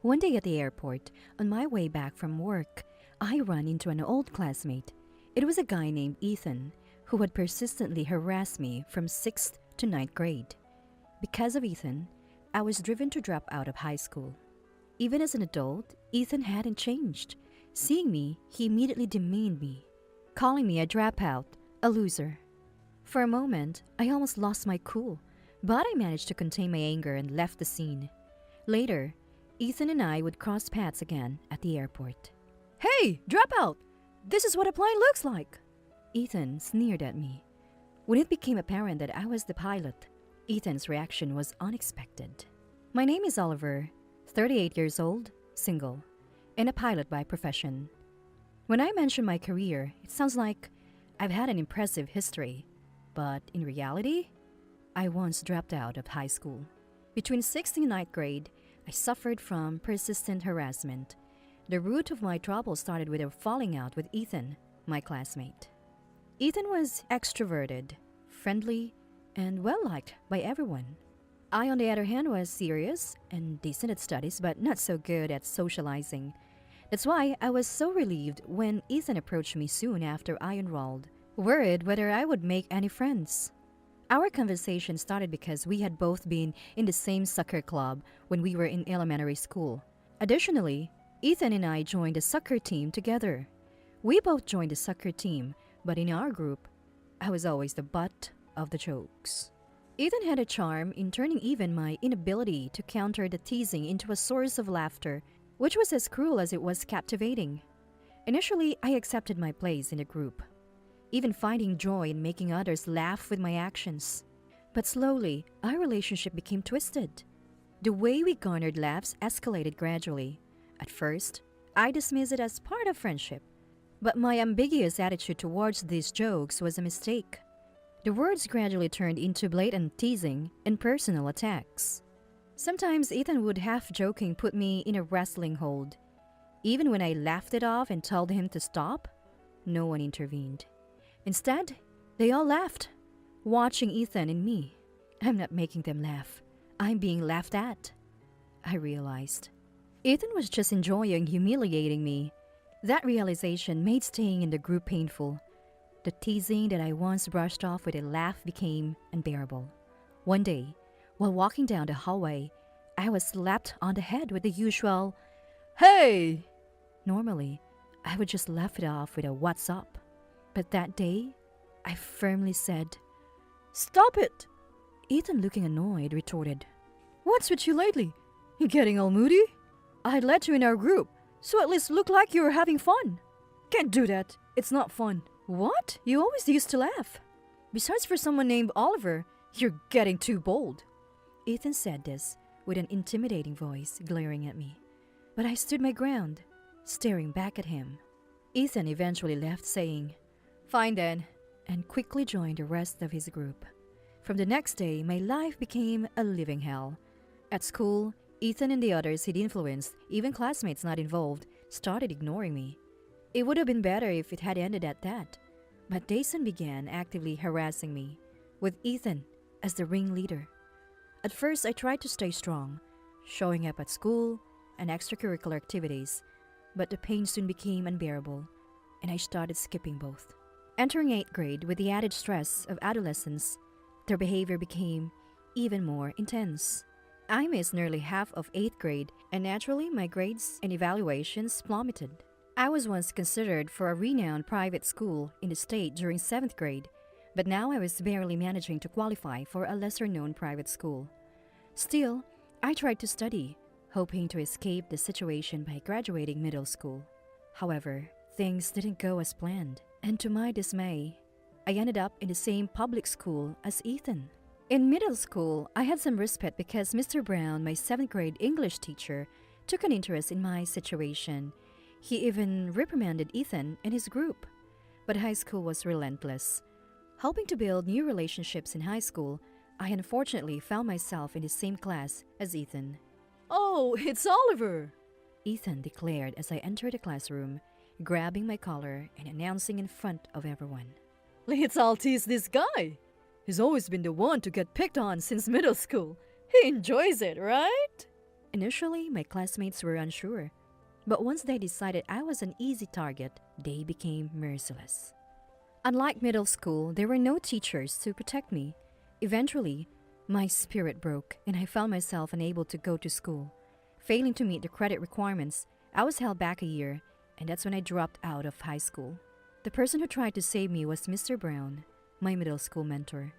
One day at the airport, on my way back from work, I ran into an old classmate. It was a guy named Ethan who had persistently harassed me from 6th to 9th grade. Because of Ethan, I was driven to drop out of high school. Even as an adult, Ethan hadn't changed. Seeing me, he immediately demeaned me, calling me a dropout, a loser. For a moment, I almost lost my cool, but I managed to contain my anger and left the scene. Later, Ethan and I would cross paths again at the airport. "Hey, dropout! This is what a plane looks like!" Ethan sneered at me. When it became apparent that I was the pilot, Ethan's reaction was unexpected. My name is Oliver, 38 years old, single, and a pilot by profession. When I mention my career, it sounds like I've had an impressive history. But in reality, I once dropped out of high school. Between 6th and 9th grade, I suffered from persistent harassment. The root of my trouble started with a falling out with Ethan, my classmate. Ethan was extroverted, friendly, and well-liked by everyone. I, on the other hand, was serious and decent at studies, but not so good at socializing. That's why I was so relieved when Ethan approached me soon after I enrolled, worried whether I would make any friends. Our conversation started because we had both been in the same soccer club when we were in elementary school. Additionally, Ethan and I joined a soccer team together. We both joined the soccer team, but in our group, I was always the butt of the jokes. Ethan had a charm in turning even my inability to counter the teasing into a source of laughter, which was as cruel as it was captivating. Initially, I accepted my place in the group, even finding joy in making others laugh with my actions. But slowly, our relationship became twisted. The way we garnered laughs escalated gradually. At first, I dismissed it as part of friendship, but my ambiguous attitude towards these jokes was a mistake. The words gradually turned into blatant teasing and personal attacks. Sometimes Ethan would half-joking put me in a wrestling hold. Even when I laughed it off and told him to stop, no one intervened. Instead, they all laughed, watching Ethan and me. I'm not making them laugh. I'm being laughed at, I realized. Ethan was just enjoying humiliating me. That realization made staying in the group painful. The teasing that I once brushed off with a laugh became unbearable. One day, while walking down the hallway, I was slapped on the head with the usual, "Hey!" Normally, I would just laugh it off with a "What's up?" But that day, I firmly said, "Stop it!" Ethan, looking annoyed, retorted, "What's with you lately? You getting all moody? I let you in our group, so at least look like you're having fun." "Can't do that. It's not fun." "What? You always used to laugh. Besides, for someone named Oliver, you're getting too bold." Ethan said this with an intimidating voice, glaring at me. But I stood my ground, staring back at him. Ethan eventually left, saying, "Fine then," and quickly joined the rest of his group. From the next day, my life became a living hell. At school, Ethan and the others he'd influenced, even classmates not involved, started ignoring me. It would have been better if it had ended at that, but they soon began actively harassing me, with Ethan as the ringleader. At first, I tried to stay strong, showing up at school and extracurricular activities, but the pain soon became unbearable, and I started skipping both. Entering 8th grade with the added stress of adolescence, their behavior became even more intense. I missed nearly half of 8th grade, and naturally my grades and evaluations plummeted. I was once considered for a renowned private school in the state during 7th grade, but now I was barely managing to qualify for a lesser-known private school. Still, I tried to study, hoping to escape the situation by graduating middle school. However, things didn't go as planned, and to my dismay, I ended up in the same public school as Ethan. In middle school, I had some respite because Mr. Brown, my 7th grade English teacher, took an interest in my situation. He even reprimanded Ethan and his group. But high school was relentless. Hoping to build new relationships in high school, I unfortunately found myself in the same class as Ethan. "Oh, it's Oliver!" Ethan declared as I entered the classroom, grabbing my collar and announcing in front of everyone. "Let's all tease this guy. He's always been the one to get picked on since middle school. He enjoys it, right?" Initially, my classmates were unsure, but once they decided I was an easy target, they became merciless. Unlike middle school, there were no teachers to protect me. Eventually, my spirit broke and I found myself unable to go to school. Failing to meet the credit requirements, I was held back a year, and that's when I dropped out of high school. The person who tried to save me was Mr. Brown, my middle school mentor.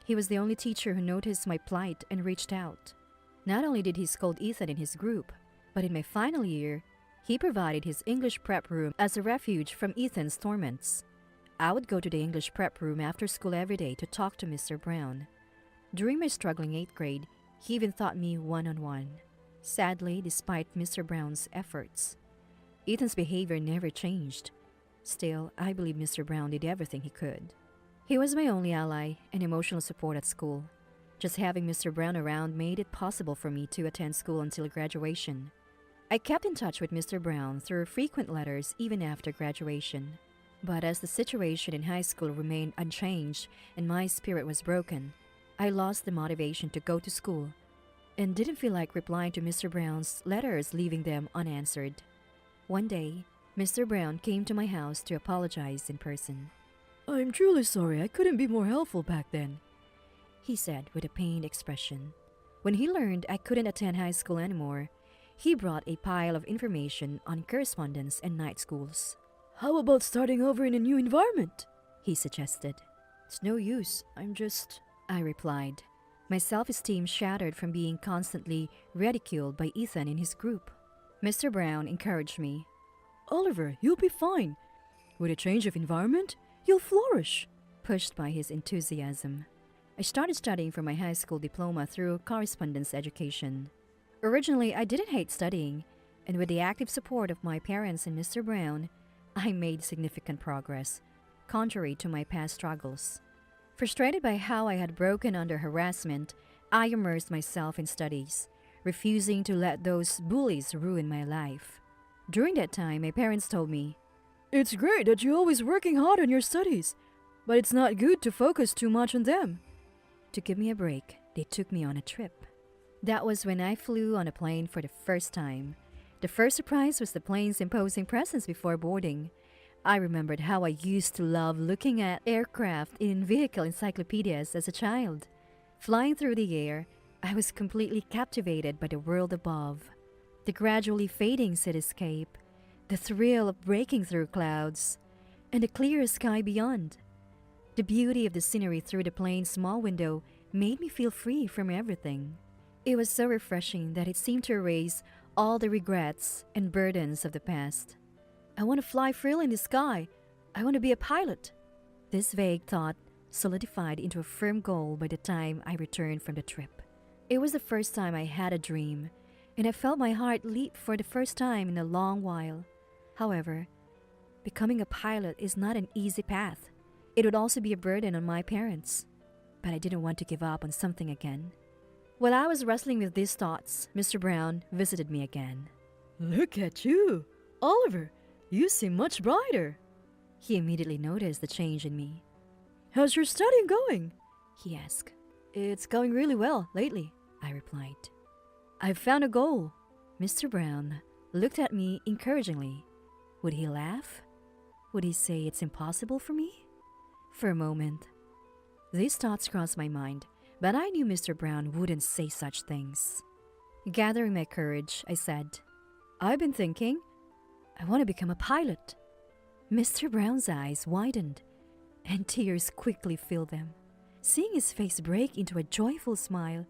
He was the only teacher who noticed my plight and reached out. Not only did he scold Ethan in his group, but in my final year, he provided his English prep room as a refuge from Ethan's torments. I would go to the English prep room after school every day to talk to Mr. Brown. During my struggling 8th grade, he even taught me one-on-one. Sadly, despite Mr. Brown's efforts, Ethan's behavior never changed. Still, I believe Mr. Brown did everything he could. He was my only ally and emotional support at school. Just having Mr. Brown around made it possible for me to attend school until graduation. I kept in touch with Mr. Brown through frequent letters even after graduation. But as the situation in high school remained unchanged and my spirit was broken, I lost the motivation to go to school and didn't feel like replying to Mr. Brown's letters, leaving them unanswered. One day, Mr. Brown came to my house to apologize in person. "I'm truly sorry I couldn't be more helpful back then," he said with a pained expression. When he learned I couldn't attend high school anymore, he brought a pile of information on correspondence and night schools. "How about starting over in a new environment?" he suggested. "It's no use, I replied. My self-esteem shattered from being constantly ridiculed by Ethan in his group. Mr. Brown encouraged me. "Oliver, you'll be fine. With a change of environment, you'll flourish," pushed by his enthusiasm. I started studying for my high school diploma through correspondence education. Originally, I didn't hate studying, and with the active support of my parents and Mr. Brown, I made significant progress, contrary to my past struggles. Frustrated by how I had broken under harassment, I immersed myself in studies, refusing to let those bullies ruin my life. During that time, my parents told me, "It's great that you're always working hard on your studies, but it's not good to focus too much on them." To give me a break, they took me on a trip. That was when I flew on a plane for the first time. The first surprise was the plane's imposing presence before boarding. I remembered how I used to love looking at aircraft in vehicle encyclopedias as a child. Flying through the air, I was completely captivated by the world above. The gradually fading cityscape, the thrill of breaking through clouds, and the clear sky beyond. The beauty of the scenery through the plane's small window made me feel free from everything. It was so refreshing that it seemed to erase all the regrets and burdens of the past. I want to fly freely in the sky. I want to be a pilot. This vague thought solidified into a firm goal by the time I returned from the trip. It was the first time I had a dream, and I felt my heart leap for the first time in a long while. However, becoming a pilot is not an easy path. It would also be a burden on my parents. But I didn't want to give up on something again. While I was wrestling with these thoughts, Mr. Brown visited me again. "Look at you, Oliver. You seem much brighter." He immediately noticed the change in me. "How's your studying going?" he asked. "It's going really well lately," I replied. "I've found a goal." Mr. Brown looked at me encouragingly. Would he laugh? Would he say it's impossible for me? For a moment, these thoughts crossed my mind, but I knew Mr. Brown wouldn't say such things. Gathering my courage, I said, "I've been thinking, I want to become a pilot." Mr. Brown's eyes widened, and tears quickly filled them. Seeing his face break into a joyful smile,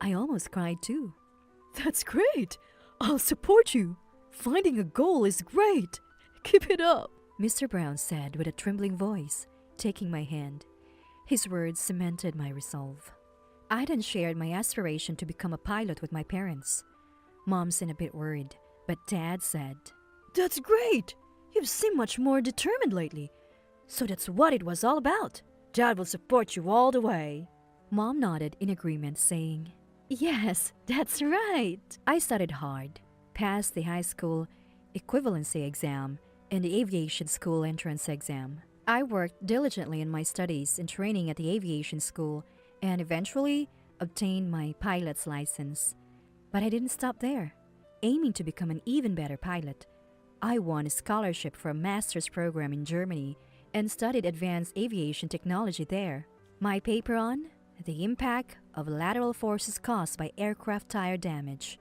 I almost cried too. "That's great! I'll support you! Finding a goal is great! Keep it up!" Mr. Brown said with a trembling voice, taking my hand. His words cemented my resolve. I then shared my aspiration to become a pilot with my parents. Mom seemed a bit worried, but Dad said, "That's great! You've seemed much more determined lately. So that's what it was all about. Dad will support you all the way." Mom nodded in agreement, saying, "Yes, that's right." I studied hard, passed the high school equivalency exam and the aviation school entrance exam. I worked diligently in my studies and training at the aviation school and eventually obtained my pilot's license. But I didn't stop there. Aiming to become an even better pilot, I won a scholarship for a master's program in Germany and studied advanced aviation technology there. My paper on the impact of lateral forces caused by aircraft tire damage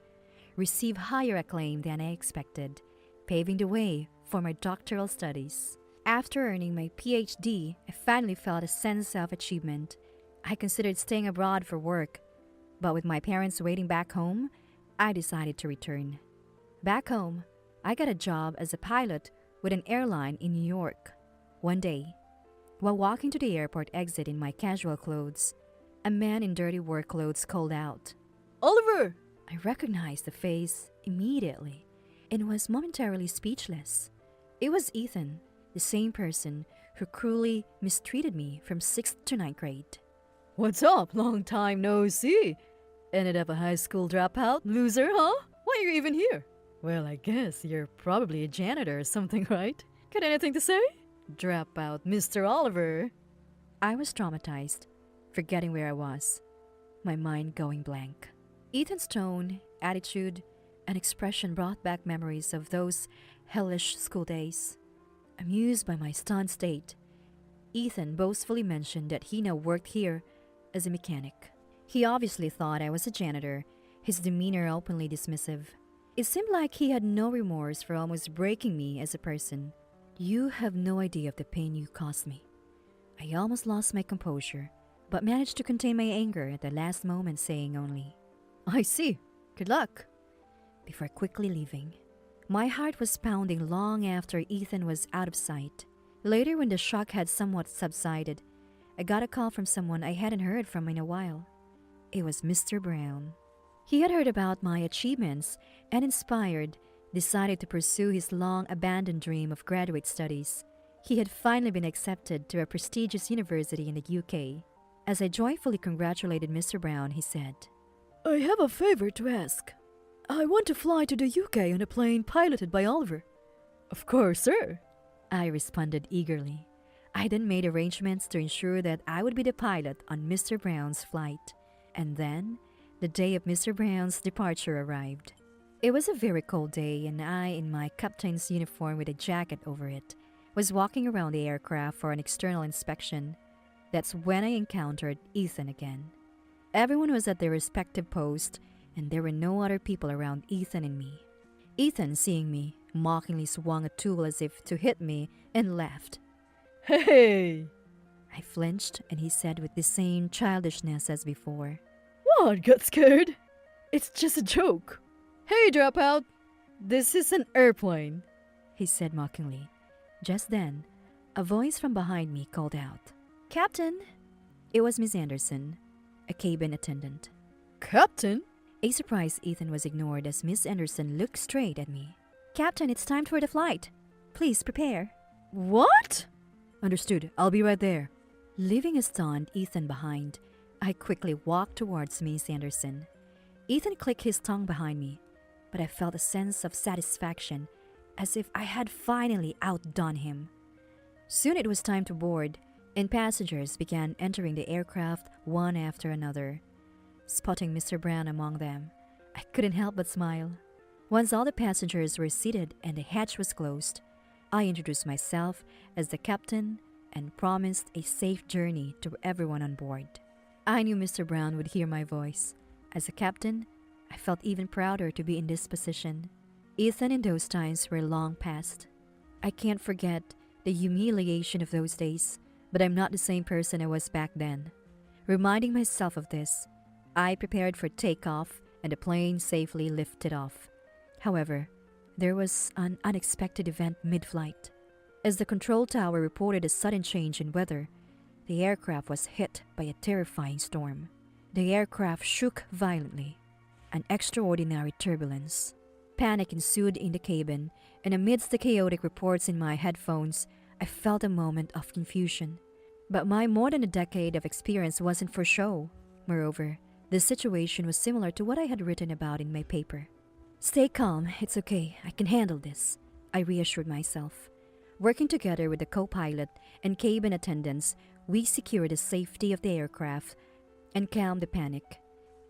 received higher acclaim than I expected, paving the way for my doctoral studies. After earning my PhD, I finally felt a sense of achievement. I considered staying abroad for work, but with my parents waiting back home, I decided to return. Back home, I got a job as a pilot with an airline in New York. One day, while walking to the airport exit in my casual clothes, a man in dirty work clothes called out, "Oliver!" I recognized the face immediately and was momentarily speechless. It was Ethan, the same person who cruelly mistreated me from 6th to 9th grade. "What's up? Long time no see. Ended up a high school dropout, loser, huh? Why are you even here?" "Well, I guess you're probably a janitor or something, right? Got anything to say?" "Dropout, Mr. Oliver." I was traumatized, forgetting where I was, my mind going blank. Ethan's tone, attitude, and expression brought back memories of those hellish school days. Amused by my stunned state, Ethan boastfully mentioned that he now worked here as a mechanic. He obviously thought I was a janitor, his demeanor openly dismissive. It seemed like he had no remorse for almost breaking me as a person. "You have no idea of the pain you caused me." I almost lost my composure, but managed to contain my anger at the last moment, saying only, "I see. Good luck," before quickly leaving. My heart was pounding long after Ethan was out of sight. Later, when the shock had somewhat subsided, I got a call from someone I hadn't heard from in a while. It was Mr. Brown. He had heard about my achievements and, inspired, decided to pursue his long-abandoned dream of graduate studies. He had finally been accepted to a prestigious university in the UK. As I joyfully congratulated Mr. Brown, he said, "I have a favor to ask. I want to fly to the UK on a plane piloted by Oliver." "Of course, sir," I responded eagerly. I then made arrangements to ensure that I would be the pilot on Mr. Brown's flight. And then, the day of Mr. Brown's departure arrived. It was a very cold day, and I, in my captain's uniform with a jacket over it, was walking around the aircraft for an external inspection. That's when I encountered Ethan again. Everyone was at their respective post, and there were no other people around Ethan and me. Ethan, seeing me, mockingly swung a tool as if to hit me and laughed. "Hey!" I flinched, and he said with the same childishness as before, "What, got scared? It's just a joke. Hey, Dropout! This is an airplane," he said mockingly. Just then, a voice from behind me called out, "Captain!" It was Miss Anderson, a cabin attendant. "Captain?" A surprised Ethan was ignored as Miss Anderson looked straight at me. "Captain, it's time for the flight. Please prepare." "What?" "Understood. I'll be right there." Leaving a stunned Ethan behind, I quickly walked towards Miss Anderson. Ethan clicked his tongue behind me, but I felt a sense of satisfaction, as if I had finally outdone him. Soon it was time to board, and passengers began entering the aircraft one after another. Spotting Mr. Brown among them, I couldn't help but smile. Once all the passengers were seated and the hatch was closed, I introduced myself as the captain and promised a safe journey to everyone on board. I knew Mr. Brown would hear my voice. As a captain, I felt even prouder to be in this position. Ethan and those times were long past. I can't forget the humiliation of those days, but I'm not the same person I was back then. Reminding myself of this, I prepared for takeoff and the plane safely lifted off. However, there was an unexpected event mid-flight. As the control tower reported a sudden change in weather, the aircraft was hit by a terrifying storm. The aircraft shook violently, an extraordinary turbulence. Panic ensued in the cabin, and amidst the chaotic reports in my headphones, I felt a moment of confusion. But my more than a decade of experience wasn't for show. Moreover, the situation was similar to what I had written about in my paper. "Stay calm, it's okay, I can handle this," I reassured myself. Working together with the co-pilot and cabin attendants, we secured the safety of the aircraft and calmed the panic.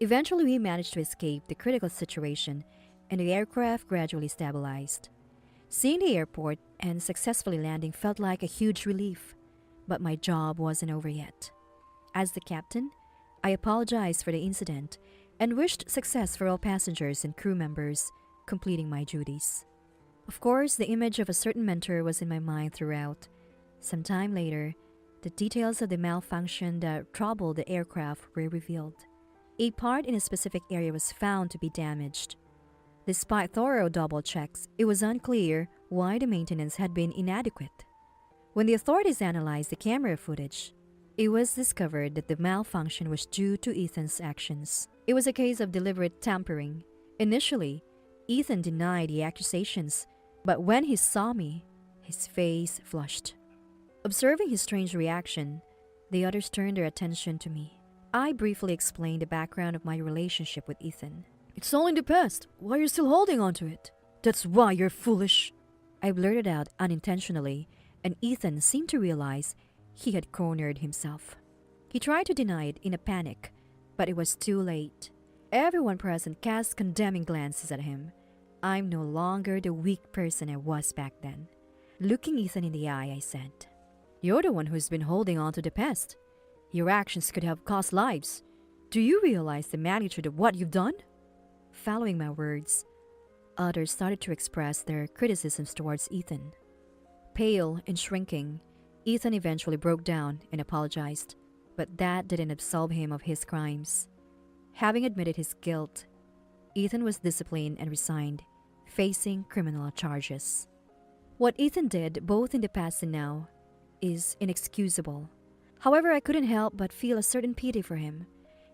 Eventually, we managed to escape the critical situation and the aircraft gradually stabilized. Seeing the airport and successfully landing felt like a huge relief, but my job wasn't over yet. As the captain, I apologized for the incident and wished success for all passengers and crew members completing my duties. Of course, the image of a certain mentor was in my mind throughout. Some time later, the details of the malfunction that troubled the aircraft were revealed. A part in a specific area was found to be damaged. Despite thorough double checks, it was unclear why the maintenance had been inadequate. When the authorities analyzed the camera footage, it was discovered that the malfunction was due to Ethan's actions. It was a case of deliberate tampering. Initially, Ethan denied the accusations, but when he saw me, his face flushed. Observing his strange reaction, the others turned their attention to me. I briefly explained the background of my relationship with Ethan. "It's all in the past. Why are you still holding on to it? That's why you're foolish," I blurted out unintentionally, and Ethan seemed to realize he had cornered himself. He tried to deny it in a panic, but it was too late. Everyone present cast condemning glances at him. I'm no longer the weak person I was back then. Looking Ethan in the eye, I said, "You're the one who's been holding on to the past. Your actions could have cost lives. Do you realize the magnitude of what you've done?" Following my words, others started to express their criticisms towards Ethan. Pale and shrinking, Ethan eventually broke down and apologized, but that didn't absolve him of his crimes. Having admitted his guilt, Ethan was disciplined and resigned, facing criminal charges. What Ethan did, both in the past and now, is inexcusable. However, I couldn't help but feel a certain pity for him,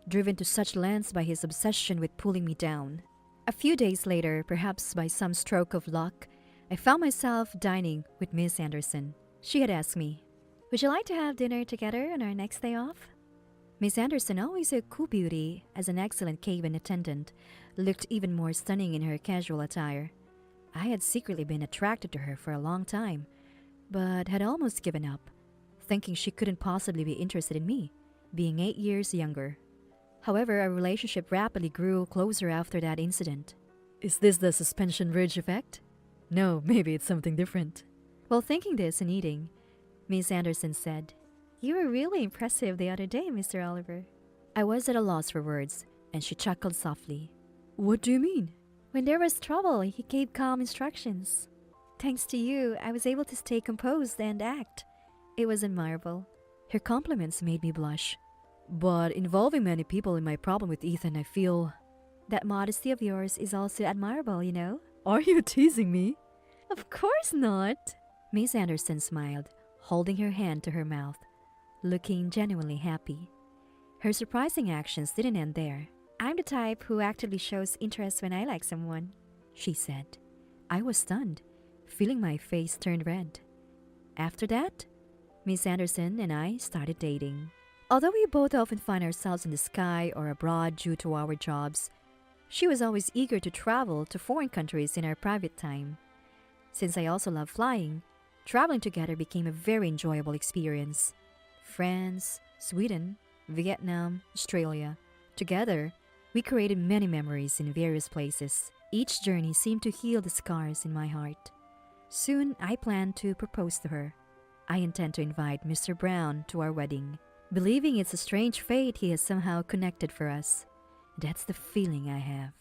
driven to such lengths by his obsession with pulling me down. A few days later, perhaps by some stroke of luck, I found myself dining with Miss Anderson. She had asked me, "Would you like to have dinner together on our next day off?" Miss Anderson, always a cool beauty as an excellent cabin attendant, looked even more stunning in her casual attire. I had secretly been attracted to her for a long time, but had almost given up, thinking she couldn't possibly be interested in me, being 8 years younger. However, our relationship rapidly grew closer after that incident. Is this the suspension bridge effect? No, maybe it's something different. While thinking this and eating, Miss Anderson said, "You were really impressive the other day, Mr. Oliver." I was at a loss for words, and she chuckled softly. "What do you mean?" "When there was trouble, he gave calm instructions. Thanks to you, I was able to stay composed and act. It was admirable." Her compliments made me blush. "But involving many people in my problem with Ethan, I feel..." "That modesty of yours is also admirable, you know." "Are you teasing me?" "Of course not." Miss Anderson smiled, holding her hand to her mouth, looking genuinely happy. Her surprising actions didn't end there. "I'm the type who actively shows interest when I like someone," she said. I was stunned, feeling my face turn red. After that, Miss Anderson and I started dating. Although we both often find ourselves in the sky or abroad due to our jobs, she was always eager to travel to foreign countries in our private time. Since I also love flying, traveling together became a very enjoyable experience. France, Sweden, Vietnam, Australia. Together, we created many memories in various places. Each journey seemed to heal the scars in my heart. Soon, I plan to propose to her. I intend to invite Mr. Brown to our wedding, believing it's a strange fate he has somehow connected for us. That's the feeling I have.